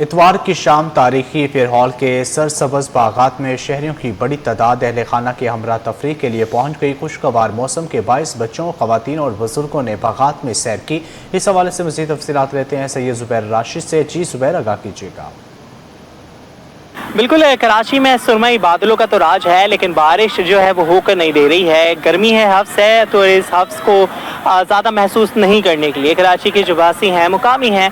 اتوار کی شام تاریخی فیئر ہال کے سرسبز باغات میں شہریوں کی بڑی تعداد اہل خانہ کے ہمراہ تفریح کے لیے پہنچ گئی۔ خوشگوار موسم کے باعث بچوں، خواتین اور بزرگوں نے باغات میں سیر کی۔ اس حوالے سے مزید تفصیلات لیتے ہیں سید زبیر راشد سے۔ جی زبیر، آگاہ کیجیے گا۔ بالکل، کراچی میں سرمئی بادلوں کا تو راج ہے، لیکن بارش جو ہے وہ ہو کر نہیں دے رہی ہے۔ گرمی ہے، حبس ہے، تو اس حبس کو زیادہ محسوس نہیں کرنے کے لیے کراچی کے جو واسی ہیں، مقامی ہیں،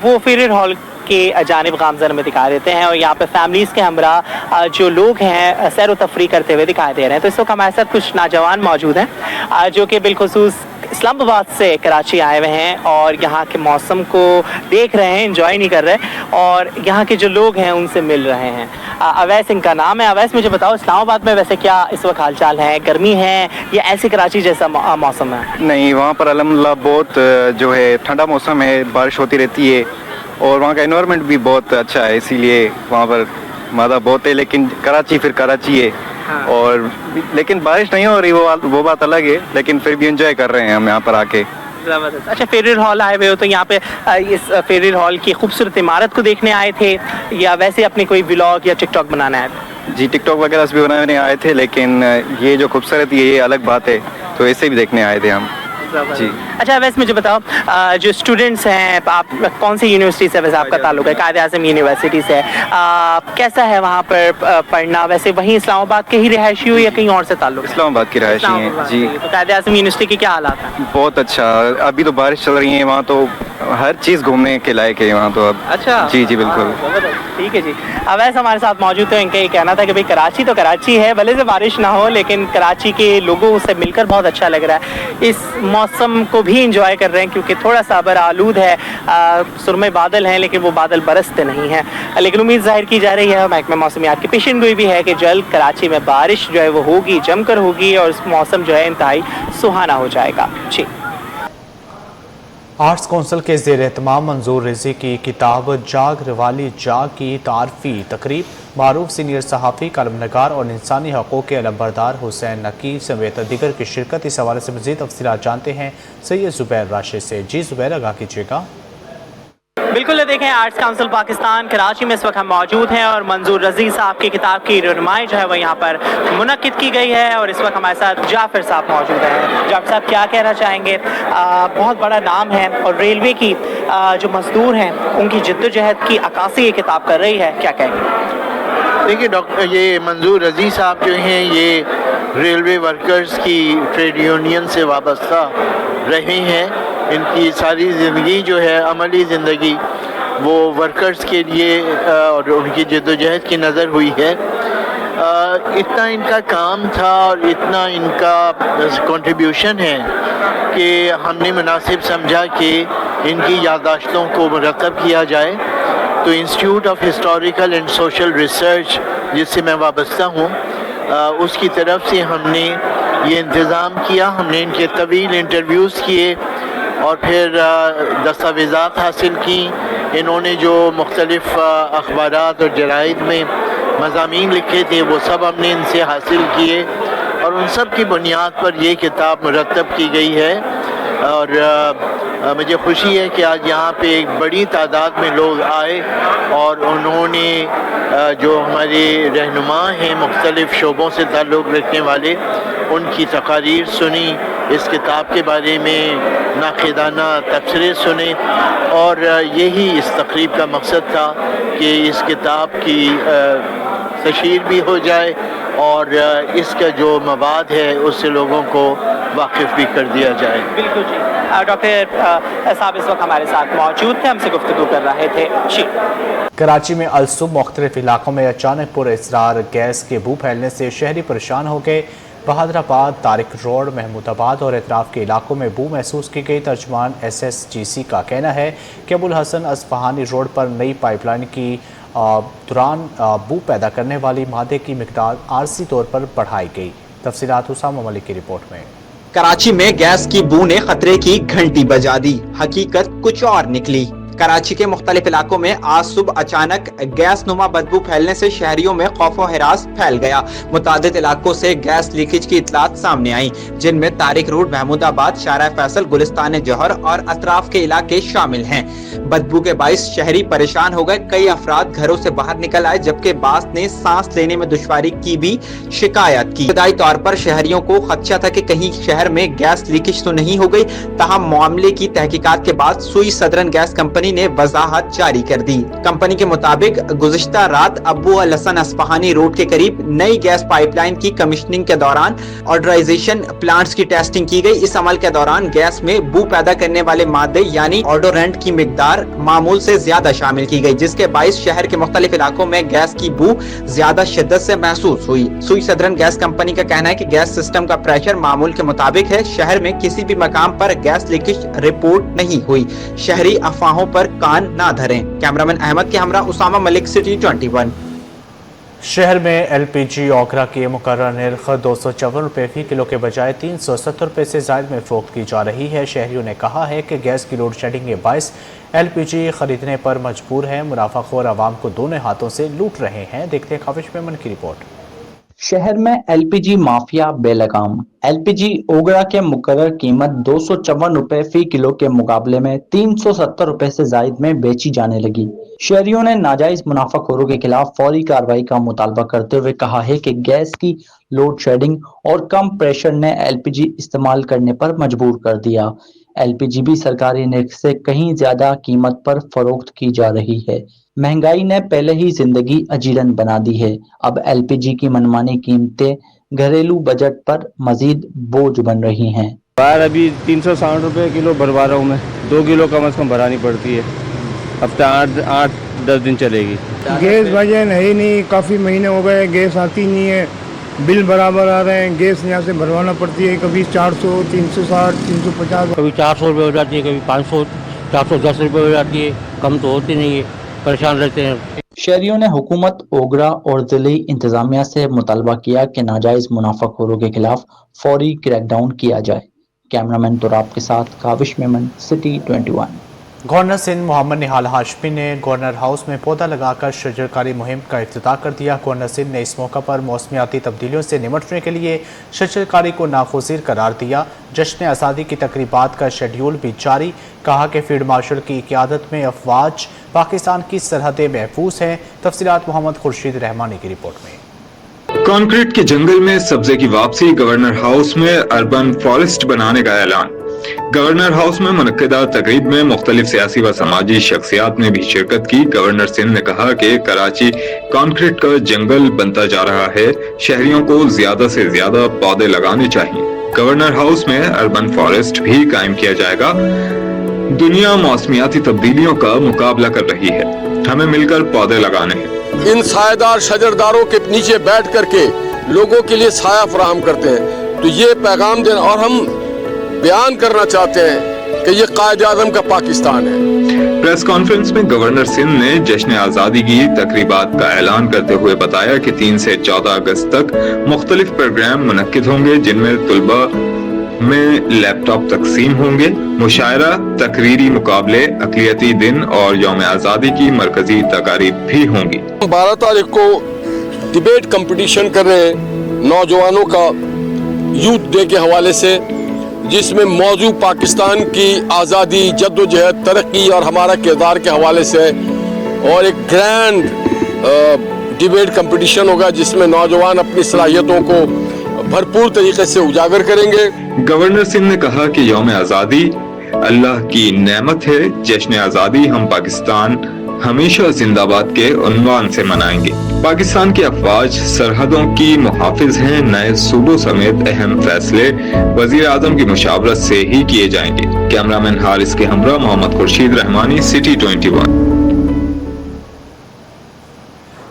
وہ فیئر ہال کی جانب گامزن میں دکھائی دیتے ہیں، اور یہاں پہ فیملیز کے ہمراہ جو لوگ ہیں سیر و تفریح کرتے ہوئے دکھائی دے رہے ہیں۔ تو اس وقت ہمارے ساتھ کچھ نوجوان موجود ہیں جو کہ بالخصوص اسلام آباد سے کراچی آئے ہوئے ہیں اور یہاں کے موسم کو دیکھ رہے ہیں، انجوائے نہیں کر رہے، اور یہاں کے جو لوگ ہیں ان سے مل رہے ہیں۔ اویس ان کا نام ہے۔ اویس، مجھے بتاؤ اسلام آباد میں ویسے کیا اس وقت حال چال ہے؟ گرمی ہے یا ایسے کراچی جیسا موسم ہے؟ نہیں، وہاں پر الحمدللہ بہت جو ہے ٹھنڈا موسم ہے، بارش ہوتی رہتی ہے اور وہاں کا انوائرمنٹ بھی بہت اچھا ہے، اسی لیے وہاں پر مادہ بہت ہے۔ لیکن کراچی پھر کراچی ہے، اور لیکن بارش نہیں ہو رہی، وہ بات الگ ہے، لیکن پھر بھی انجوائے کر رہے ہیں ہم یہاں پر آ کے۔ اچھا، فیئر ہال آئے ہوئے ہو تو یہاں پہ اس فیئر ہال کی خوبصورت عمارت کو دیکھنے آئے تھے یا ویسے اپنی کوئی ولاگ یا ٹک ٹاک بنانا آئے تھے؟ جی، ٹک ٹاک وغیرہ سے بھی بنانے آئے تھے، لیکن یہ جو خوبصورت یہ الگ بات ہے، تو اسے بھی دیکھنے آئے تھے ہم۔ جی، اچھا ویسے مجھے بتاؤ، جو اسٹوڈنٹس ہیں، آپ کون سی یونیورسٹی سے ویسے آپ کا تعلق ہے؟ قائد اعظم یونیورسٹی سے۔ کیسا ہے وہاں پر پڑھنا؟ ویسے وہیں اسلام آباد کے ہی رہائشی ہو یا کہیں اور سے تعلق؟ اسلام آباد کی رہائشی ہیں جی۔ تو قائد اعظم یونیورسٹی کے کیا حالات ہیں؟ بہت اچھا، ابھی تو بارش چل رہی ہے وہاں، تو ہر چیز گھومنے کے لائق ہے وہاں تو اب۔ اچھا جی جی بالکل، ٹھیک ہے جی۔ اویس ہمارے ساتھ موجود ہے، ان کا یہ کہنا تھا کہ بھائی کراچی تو کراچی ہے، بھلے سے بارش نہ ہو، لیکن کراچی کے لوگوں سے مل کر بہت اچھا لگ رہا ہے۔ اس موسم کو بھی انجوائے کر رہے ہیں کیونکہ تھوڑا سا برآلود ہے، سرمے بادل ہیں لیکن وہ بادل برستے نہیں ہیں، لیکن امید ظاہر کی جا رہی ہے محکمہ موسمیات کی پیشن گوئی بھی ہے کہ جلد کراچی میں بارش جو ہے وہ ہوگی، جم کر ہوگی، اور اس موسم جو ہے انتہائی سہانا ہو جائے گا۔ جی، آرٹس کونسل کے زیر اہتمام منظور رضی کی کتاب جاگ روالی جاگ کی تعارفی تقریب، معروف سینئر صحافی، قلم نگار اور انسانی حقوق کے علمبردار حسین نقی سمیت دیگر کی شرکت۔ اس حوالے سے مزید تفصیلات جانتے ہیں سید زبیر راشد سے۔ جی زبیر، آگاہ کیجیے گا۔ بالکل، دیکھیں آرٹس کونسل پاکستان کراچی میں اس وقت ہم موجود ہیں، اور منظور رضی صاحب کی کتاب کی رونمائی جو ہے وہ یہاں پر منعقد کی گئی ہے، اور اس وقت ہمارے ساتھ جعفر صاحب موجود ہیں۔ جعفر صاحب کیا کہنا چاہیں گے؟ بہت بڑا نام ہے، اور ریلوے کی جو مزدور ہیں ان کی جدوجہد کی عکاسی یہ کتاب کر رہی ہے، کیا کہیں گے؟ دیکھیے یہ منظور رضی صاحب جو ہیں یہ ریلوے ورکرز کی ٹریڈ یونین سے وابستہ رہے ہیں۔ ان کی ساری زندگی جو ہے، عملی زندگی، وہ ورکرز کے لیے اور ان کی جدوجہد کی نظر ہوئی ہے۔ اتنا ان کا کام تھا اور اتنا ان کا کنٹریبیوشن ہے کہ ہم نے مناسب سمجھا کہ ان کی یادداشتوں کو مرتب کیا جائے۔ تو institute of historical and social research جس سے میں وابستہ ہوں، اس کی طرف سے ہم نے یہ انتظام کیا۔ ہم نے ان کے طویل انٹرویوز کیے اور پھر دستاویزات حاصل کی۔ انہوں نے جو مختلف اخبارات اور جرائد میں مضامین لکھے تھے وہ سب ہم نے ان سے حاصل کیے، اور ان سب کی بنیاد پر یہ کتاب مرتب کی گئی ہے۔ اور مجھے خوشی ہے کہ آج یہاں پہ ایک بڑی تعداد میں لوگ آئے اور انہوں نے جو ہمارے رہنما ہیں مختلف شعبوں سے تعلق رکھنے والے، ان کی تقاریر سنی، اس کتاب کے بارے میں ناقدانہ تبصرے سنے، اور یہی اس تقریب کا مقصد تھا کہ اس کتاب کی تشہیر بھی ہو جائے اور اس کا جو مواد ہے اس سے لوگوں کو واقف بھی کر دیا جائے۔ بالکل جی، ڈاکٹر صاحب اس وقت ہمارے ساتھ موجود تھے، ہم سے گفتگو کر رہے تھے۔ جی، کراچی میں الصبح مختلف علاقوں میں اچانک پر اسرار گیس کے بو پھیلنے سے شہری پریشان ہو گئے۔ بہادر آباد، طارق روڈ، محمود آباد اور اطراف کے علاقوں میں بو محسوس کی گئی۔ ترجمان SSGC کا کہنا ہے کہ ابو الحسن اصفہانی روڈ پر نئی پائپ لائن کی دوران بو پیدا کرنے والی مادے کی مقدار عارضی طور پر بڑھائی گئی۔ تفصیلات اسامہ ملک کی رپورٹ میں۔ کراچی میں گیس کی بو نے خطرے کی گھنٹی بجا دی، حقیقت کچھ اور نکلی۔ कराची के मुख्तलिफ इलाकों में आज सुबह अचानक गैस नुमा बदबू फैलने से शहरियों में खौफ और हिरास फैल गया। मुतादिद इलाकों से गैस लीकेज की इतलात सामने आई, जिनमें तारिक रोड, महमूदाबाद, शारा फैसल, गुलिस्तान जौहर और अतराफ के इलाके शामिल हैं। बदबू के बाइस शहरी परेशान हो गए। कई अफराद घरों से बाहर निकल आए, जबकि बास ने सांस लेने में दुश्वारी की भी शिकायत की। इब्तदाई तौर पर शहरियों को खदशा था कि कहीं शहर में गैस लीकेज तो नहीं हो गई। ताहम मामले की तहकीकात के बाद सुई सदरन गैस कंपनी ने वजाहत जारी कर दी। कंपनी के मुताबिक गुज़िश्ता रात अबू अल हसन अस्फहानी रोड के करीब नई गैस पाइपलाइन की कमिश्निंग के दौरान ऑडराइजेशन प्लांट्स की टेस्टिंग की गई। इस अमल के दौरान गैस में बू पैदा करने वाले मादे यानी ऑडोरेंट की मिकदार मामूल से ज्यादा शामिल की गई, जिसके बाइस शहर के मुख्तलिफ इलाकों में गैस की बू ज्यादा शिद्दत से महसूस हुई। सुई सदरन गैस कंपनी का कहना है कि गैस सिस्टम का प्रेशर मामूल के मुताबिक है। शहर में किसी भी मकाम पर गैस लीकेज रिपोर्ट नहीं हुई। शहरी अफवाहों पर कान ना धरें। कैमरामैन अहमद के हमरा उसामा मलिक, सिटी 21। शहर में एलपीजी ओगरा की मुकर्रर निर्ख 254 रुपये फी किलो के बजाय 370 रुपये से ज़ायद में फ़रोख्त की जा रही है। शहरियों ने कहा है कि गैस की लोड शेडिंग के बायस एलपीजी खरीदने पर मजबूर हैं। मुनाफाखोर आवाम को दोनों हाथों से लूट रहे हैं। देखते हैं काविश मेमन की रिपोर्ट। शहर में एलपीजी माफिया बेलगाम। एलपीजी ओगरा के मुकर्रर कीमत 254 रुपए फी किलो के मुकाबले में 370 रुपए से जायद में बेची जाने लगी। शहरियों ने नाजायज मुनाफाखोरों के खिलाफ फौरी कार्रवाई का मुतालबा करते हुए कहा है कि गैस की लोड शेडिंग और कम प्रेशर ने एलपीजी इस्तेमाल करने पर मजबूर कर दिया। एलपीजी भी सरकारी निर्ख से कहीं ज्यादा कीमत पर फरोख्त की जा रही है। महंगाई ने पहले ही जिंदगी अजीरन बना दी है। अब एलपीजी की मनमानी कीमतें घरेलू बजट पर मजीद बोझ बन रही हैं। बाहर अभी 360 रुपये किलो भरवा रहा हूँ मैं। 2 किलो कम से कम भरानी पड़ती है। हफ्ता 8-10 दिन चलेगी। गैस वजन है ही नहीं, काफ़ी महीने हो गए गैस आती नहीं है। बिल बराबर आ रहे हैं, गैस यहाँ से भरवाना पड़ती है। कभी 400, 360, 350, कभी 400 रुपये हो जाती है, कभी 500, 410 रुपये हो जाती है। कम तो होती नहीं है, परेशान रहते हैं। शहरियों ने हुकूमत ओगरा और जिले इंतजामिया से मुतालबा किया कि नाजायज मुनाफाखोरों के खिलाफ फौरी क्रैकडाउन किया जाए। कैमरामैन तुराब के साथ काविश मेमन, सिटी 21। गवर्नर सिंध मोहम्मद निहाल हाशमी ने गवर्नर हाउस में पौधा लगाकर शजरकारी मुहिम का इफ्तिताह कर दिया। गवर्नर सिंध ने इस मौका पर मौसमियाती तब्दीलियों से निपटने के लिए शजरकारी को नागुज़ीर करार दिया। जश्न आज़ादी की तकरीबात का शेड्यूल भी जारी। कहा कि फील्ड मार्शल की क़ियादत में अफवाज पाकिस्तान की सरहदें महफूज हैं। तफसीलात मोहम्मद खुर्शीद रहमानी की रिपोर्ट में। कंक्रीट के जंगल में सब्जे की वापसी, गवर्नर हाउस में अर्बन फॉरेस्ट बनाने का ऐलान। गवर्नर हाउस में मुनक्किदा तकरीब में मुख्तलिफ सियासी व समाजी शख्सियात ने भी शिरकत की। गवर्नर सिंध ने कहा कि कराची कंक्रीट का जंगल बनता जा रहा है, शहरियों को ज्यादा से ज्यादा पौधे लगाने चाहिए। गवर्नर हाउस में अर्बन फॉरेस्ट भी कायम किया जाएगा। दुनिया मौसमियाती तब्दीलियों का मुकाबला कर रही है, हमें मिलकर पौधे लगाने हैं। इन सायेदार शजरदारों के नीचे बैठ करके लोगों के लिए साया फराहम करते हैं। तो ये पैगाम देना और हम बयान करना चाहते हैं कि ये कायद आज़म का पाकिस्तान है। प्रेस कॉन्फ्रेंस में गवर्नर सिंध ने जश्न आज़ादी की तकरीबात का ऐलान करते हुए बताया कि 3 से 14 अगस्त तक मुख्तलिफ प्रोग्राम मुनक्किद होंगे, जिनमें तुलबा में लैपटॉप तकसीम होंगे, मुशायरा, तकरीरी मुकाबले, अक़लियती दिन और यौम आज़ादी की मरकजी तकारीब भी होंगी। 12 तारीख को डिबेट कंपटीशन कर रहे हैं नौजवानों का यूथ डे के हवाले से, जिसमें मौजू पाकिस्तान की आज़ादी, जद्दोजहद, तरक्की और हमारा किरदार के हवाले से, और एक ग्रैंड डिबेट कंपटीशन होगा जिसमें नौजवान अपनी सलाहियतों को भरपूर तरीके से उजागर करेंगे। गवर्नर सिंह ने कहा कि यौम आज़ादी अल्लाह की नेमत है। जश्न आज़ादी हम पाकिस्तान हमेशा जिंदाबाद के उन्वान से मनाएंगे। पाकिस्तान की अफवाज सरहदों की मुहाफिज हैं। नए सूबों समेत अहम फैसले वजीर आजम की मुशावरत से ही किए जाएंगे। कैमरामैन हारिस के हमरा मोहम्मद खुर्शीद रहमानी, सिटी 21।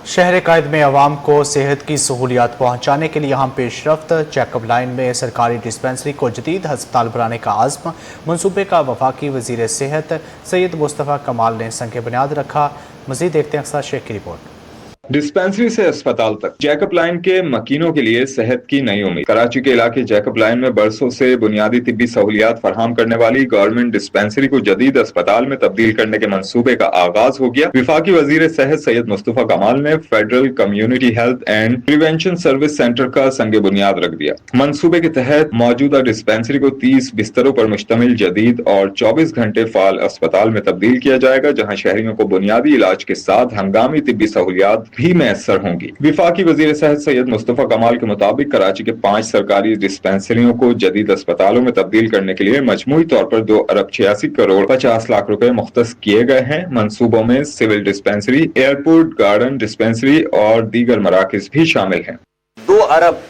शहर कायद में आवाम को सेहत की सहूलियात पहुँचाने के लिए हम पेशरफ्त। चेकअप लाइन में सरकारी डिस्पेंसरी को जदीद हस्पताल बनाने का आज़म। मनसूबे का वफाकी वजीर सेहत सैयद मुस्तफ़ा कमाल ने संग बुनियाद रखा। मज़ीद देखते हैं अक्सर शेख की रिपोर्ट। डिस्पेंसरी से अस्पताल तक जैकब लाइन के मकीनों के लिए सेहत की नई उम्मीद। कराची के इलाके जैकब लाइन में बरसों से बुनियादी तिब्बी सहूलियात फराहम करने वाली गवर्नमेंट डिस्पेंसरी को जदीद अस्पताल में तब्दील करने के मंसूबे का आगाज हो गया। विफाकी वजीर सेहत सैयद मुस्तफा कमाल ने federal community health and prevention service centre का संग बुनियाद रख दिया। मंसूबे के तहत मौजूदा डिस्पेंसरी को 30 बिस्तरों पर मुश्तमिल जदीद और 24 घंटे फाल अस्पताल में तब्दील किया जाएगा, जहाँ शहरियों को बुनियादी इलाज के साथ हंगामी तिब्बी सहूलियात भी मैसर होंगी। विफाकी वजीर सेहत सैयद मुस्तफा कमाल के मुताबिक कराची के 5 सरकारी डिस्पेंसरियों को जदीद अस्पतालों में तब्दील करने के लिए मजमूई तौर पर 2 अरब 86 करोड़ 50 लाख रुपए मुख्तस किए गए हैं। मंसूबों में civil dispensary, airport, garden dispensary और दीगर मराकज भी शामिल हैं। 2 अरब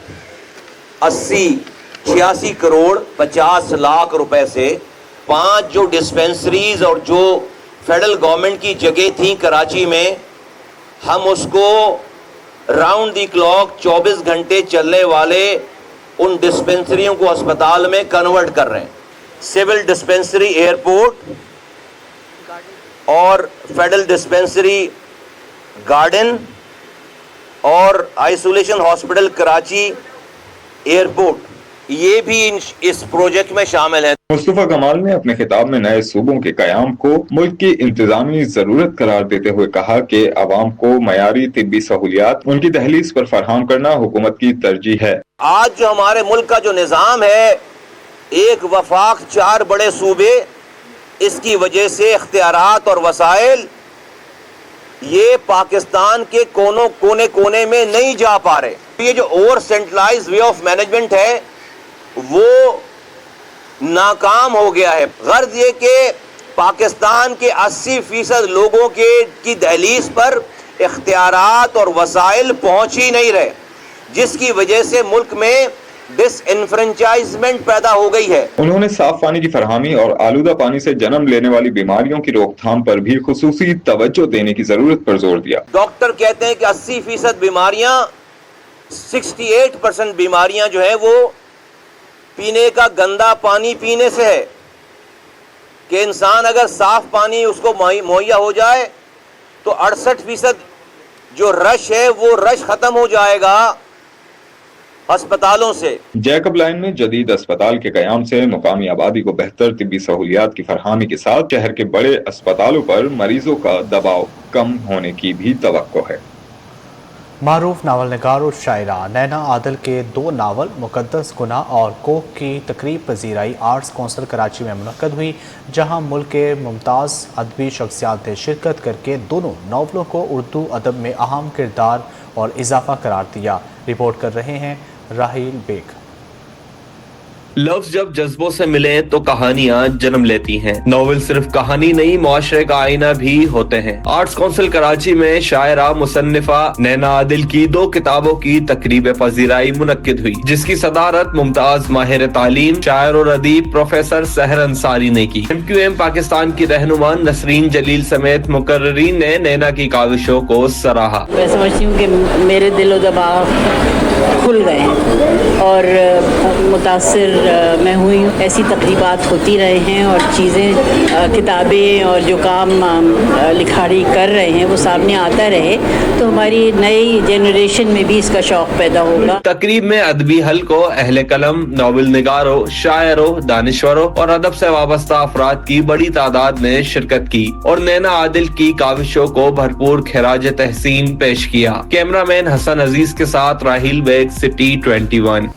86 करोड़ 50 लाख रुपए से 5 जो डिस्पेंसरीज और जो फेडरल गवर्नमेंट की जगह थी कराची में, हम उसको राउंड दी क्लॉक 24 घंटे चलने वाले उन डिस्पेंसरियों को अस्पताल में कन्वर्ट कर रहे हैं। सिविल डिस्पेंसरी एयरपोर्ट और फेडरल डिस्पेंसरी गार्डन और आइसोलेशन हॉस्पिटल कराची एयरपोर्ट, ये भी इस प्रोजेक्ट में शामिल है। मुस्तफा कमाल ने अपने खिताब में नए सूबों के कयाम को मुल्क की इंतजामी जरूरत करार देते हुए कहा कि अवाम को मयारी तिब्बी सहूलियात उनकी दहलीज पर फराहम करना हुकूमत की तरजीह है। आज जो हमारे मुल्क का जो निज़ाम है, एक वफाक 4 बड़े सूबे, इसकी वजह से इख्तियारात और वसाइल ये पाकिस्तान के कोने में नहीं जा पा रहे। ये जो over centralised way of management है वो नाकाम हो गया है। गर्ज ये कि पाकिस्तान के 80% लोगों की दहलीज पर इख्तियारात और वसाइल पहुंच ही नहीं रहे, जिसकी वजह से मुल्क में डिसइनफ्रेंचाइजमेंट पैदा हो गई है। उन्होंने साफ पानी की फरहमी और आलूदा पानी से जन्म लेने वाली बीमारियों की रोकथाम पर भी खुसूसी तवज्जो देने की जरूरत पर जोर दिया। डॉक्टर कहते हैं कि 80% बीमारियां, 68% बीमारियां जो है वो पीने का गंदा पानी पीने से है, कि इंसान अगर साफ पानी उसको मुहैया हो जाए तो 68% जो रश है वो रश खत्म हो जाएगा अस्पतालों से। जैकब लाइन में जदीद अस्पताल के कयाम से मुकामी आबादी को बेहतर तिब्बी सहूलियात की फरहमी के साथ शहर के बड़े अस्पतालों पर मरीजों का दबाव कम होने की भी तवक्को है। मारूफ नावल निगार और शायरा नैना आदिल के 2 नावल मुकद्दस गुनाह और कोख की तकरीब पजीराई आर्ट्स कौंसिल कराची में मुनक्कद हुई, जहां मुल्क के मुमताज़ अदबी शख्सियात ने शिरकत करके दोनों नावलों को उर्दू अदब में अहम किरदार और इजाफा करार दिया। रिपोर्ट कर रहे हैं राहिल बेग। लफ्ज जब जज्बों से मिले तो कहानियां जन्म लेती हैं। नॉवेल सिर्फ कहानी नहीं, मुआशरे का आईना भी होते हैं। आर्ट्स काउंसिल कराची में शायरा मुसन्निफा नैना आदिल की 2 किताबों की तकरीब पजीराई मुनक्किद हुई, जिसकी सदारत मुमताज माहिर तालीम शायर और अदीब प्रोफेसर सहर अंसारी ने की। MQM पाकिस्तान की रहनुमा नसरीन जलील समेत मुकर्रीन ने नैना की काविशों को सराहा। मैं समझती हूँ कि मेरे दिलो दिमाग खुल गए हैं और मुतासिर मैं हुई हूँ। ऐसी तकरीबात होती रहे हैं और चीज़ें, किताबें और जो काम लिखाड़ी कर रहे हैं वो सामने आता रहे, तो हमारी नई जनरेशन में भी इसका शौक पैदा होगा। तकरीब में अदबी हलकों, अहले कलम, नॉवेल निगारों, शायरों, दानिश्वरों और अदब से वाबस्ता अफराद की बड़ी तादाद ने शिरकत की और नैना आदिल की काविशों को भरपूर खिराज तहसीन पेश किया। कैमरामैन हसन अजीज के साथ राहिल बेग, सिटी 21।